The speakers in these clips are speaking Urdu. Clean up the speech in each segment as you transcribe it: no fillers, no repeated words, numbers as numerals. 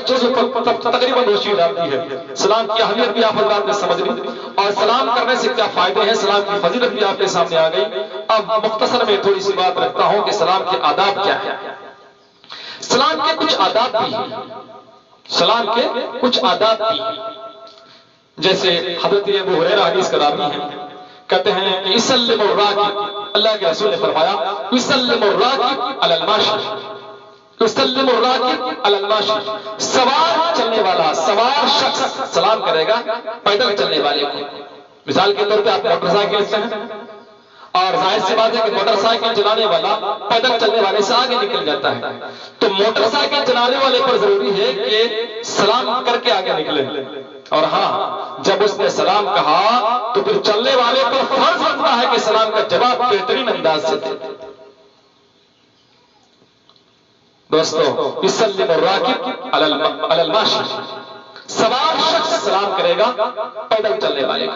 چیز تقریباً روشنی ڈالتی ہے. سلام کی اہمیت بھی آپ حضرات نے سمجھ لی اور سلام کرنے سے کیا فائدے ہیں، سلام کی فضیلت بھی آپ کے سامنے آ گئی. اب مختصر میں تھوڑی سی بات رکھتا ہوں کہ سلام کے آداب کیا ہے. سلام کے کچھ آداب بھی ہیں، سلام کے کچھ آداب بھی ہیں. جیسے حضرت ابو ہریرہ حدیث کا راوی ہیں، کہتے ہیں کہ یسلم الراکب، اللہ کے رسول نے فرمایا یسلم الراکب علی الماشی، یسلم الراکب علی الماشی، سوار چلنے والا، سوار شخص سلام کرے گا پیدل چلنے والے کو. مثال کے طور پہ آپ موٹر سائیکل سے ہیں اور ظاہر سی بات ہے کہ موٹر سائیکل چلانے والا پیدل چلنے والے سے آگے نکل جاتا ہے، تو موٹر سائیکل چلانے والے پر ضروری ہے کہ سلام کر کے آگے نکلے. اور ہاں، جب اس نے سلام کہا تو پھر چلنے والے پر فرض بنتا ہے کہ سلام کا جواب بہترین انداز سے دے. دوستو، یسلم الراکب علی الماشی، سوار شخص سلام کرے گا پیدل چلنے والے کو.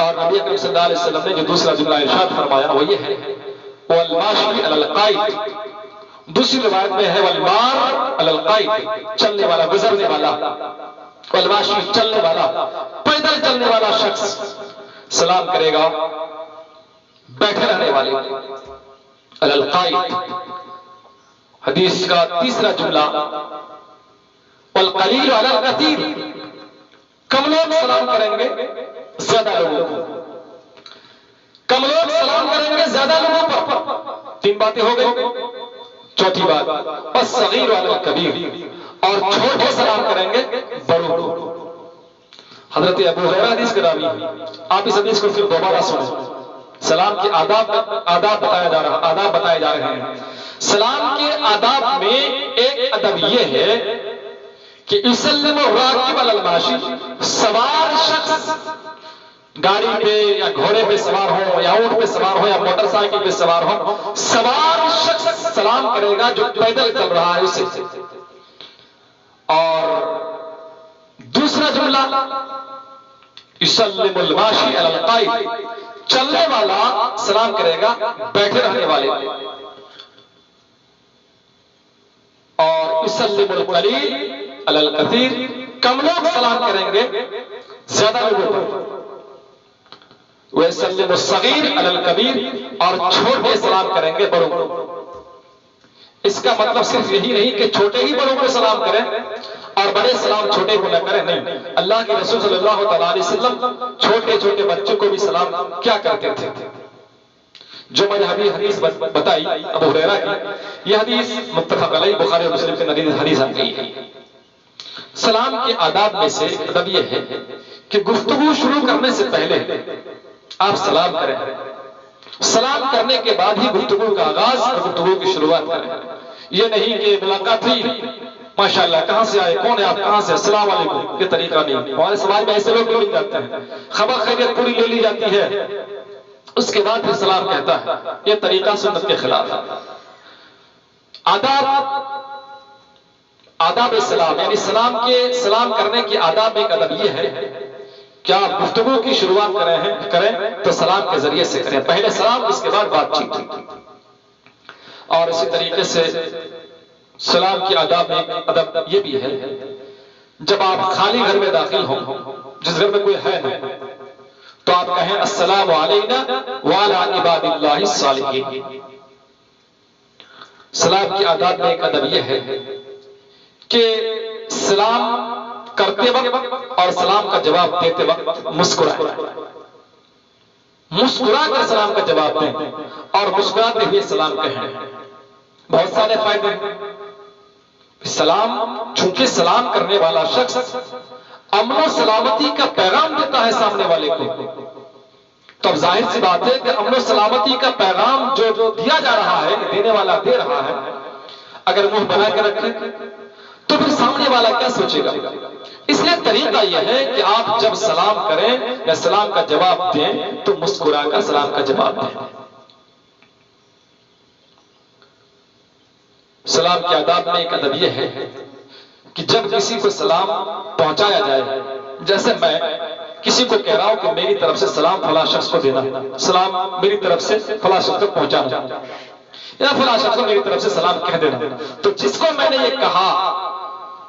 اور نبی اکرم صلی اللہ علیہ وسلم نے جو دوسرا جملہ ارشاد فرمایا وہ یہ ہے والماشی علی القائد. دوسری روایت میں ہے والمار علی القائد، چلنے والا، گزرنے والا. والماشی، چلنے والا، پیدل چلنے والا شخص سلام کرے گا بیٹھے رہنے والے علی القائد. حدیث کا تیسرا جملہ والقلیل علی الکثیر، کم لوگ سلام کریں گے زیادہ لوگوں کو، کم لوگ سلام کریں گے زیادہ لوگوں پر. تین باتیں ہو گئی. چوتھی بات والصغیر علی الکبیر، اور چھوٹے سلام کریں گے بڑوں کو. حضرت ابو ہریرہ حدیث کا راوی، آپ اس حدیث کو پھر دوبارہ سنیں. سلام کے آداب بتائے جا رہے ہیں. سلام کے آداب میں ایک ادب یہ ہے کہ یسلم الراکب علی الماشی، سوار شخص گاڑی پہ یا گھوڑے پہ سوار ہو یا اونٹ پہ سوار ہو یا موٹر سائیکل پہ سوار ہو، سوار شخص سلام کرے گا جو پیدل چل رہا ہے اسے. اور دوسرا جملہ یسلم الماشی علی القائد، چلنے والا سلام کرے گا بیٹھے رہنے والے. اور یسلم القلیل علی الکثیر، کم لوگ سلام کریں گے زیادہ لوگوں پر. ویسلم الصغیر علی الکبیر، اور چھوٹے سلام کریں گے بڑوں کو. اس کا مطلب صرف یہی نہیں کہ چھوٹے ہی بڑوں کو سلام کریں اور بڑے سلام چھوٹے کو نہ کریں، نہیں. اللہ کے رسول صلی اللہ تعالی علیہ وسلم چھوٹے چھوٹے بچوں کو بھی سلام کیا کرتے تھے. جو میں نے ابھی حدیث بتائی ابو ہریرہ کی، یہ حدیث متفق علیہ، بخاری اور مسلم کے حدیث آ گئی ہے. سلام کے آداب میں سے ادب یہ ہے کہ گفتگو شروع کرنے سے پہلے آپ سلام کریں. سلام کرنے کے بعد ہی گفتگو کا آغاز اور گفتگو کی شروعات کریں. یہ نہیں کہ ملاقات ہوئی، ماشاءاللہ کہاں سے آئے، کون ہے آپ، کہاں سے، السلام علیکم، یہ طریقہ نہیں. ہمارے سماج میں ایسے لوگ بھی مل جاتے ہیں، خبر خیریت پوری لے لی جاتی ہے، اس کے بعد پھر سلام کہتا ہے. یہ طریقہ سنت کے خلاف ہے. آداب سلام، یعنی سلام کرنے کے آداب ایک ادب یہ ہے کہ آپ گفتگو کی شروعات کریں تو سلام کے ذریعے سے کریں. پہلے سلام، اس کے بعد بات چیت. اور اسی طریقے سے سلام کی آداب میں ایک ادب یہ بھی ہے، جب آپ خالی گھر میں داخل ہوں، جس گھر میں کوئی ہے نہیں، تو آپ کہیں السلام علینا وعلی عباد اللہ الصالحین. سلام کی آداب میں ایک ادب یہ ہے کہ سلام کرتے وقت اور سلام کا جواب دیتے وقت مسکرائیں. مسکرا کر سلام کا جواب دیں اور مسکراتے ہوئے سلام کہیں. بہت سارے فائدے ہیں. سلام، چونکہ سلام کرنے والا شخص امن و سلامتی کا پیغام دیتا ہے سامنے والے کو، تو اب ظاہر سی بات ہے کہ امن و سلامتی کا پیغام جو دیا جا رہا ہے، دینے والا دے رہا ہے، اگر منہ بنا کے رکھے تو پھر سامنے والا کیا سوچے گا. اس لیے طریقہ یہ ہے کہ آپ جب سلام کریں یا سلام کا جواب دیں تو مسکرا کر سلام کا جواب دیں. سلام کے آداب میں ایک ادب یہ ہے کہ جب کسی کو سلام پہنچایا جائے، جیسے میں کسی کو کہہ رہا ہوں کہ میری طرف سے سلام فلاں شخص کو دینا، سلام میری طرف سے فلاں شخص کو پہنچانا، یا فلاں شخص کو میری طرف سے سلام کہہ دینا، تو جس کو میں نے یہ کہا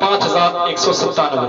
5197।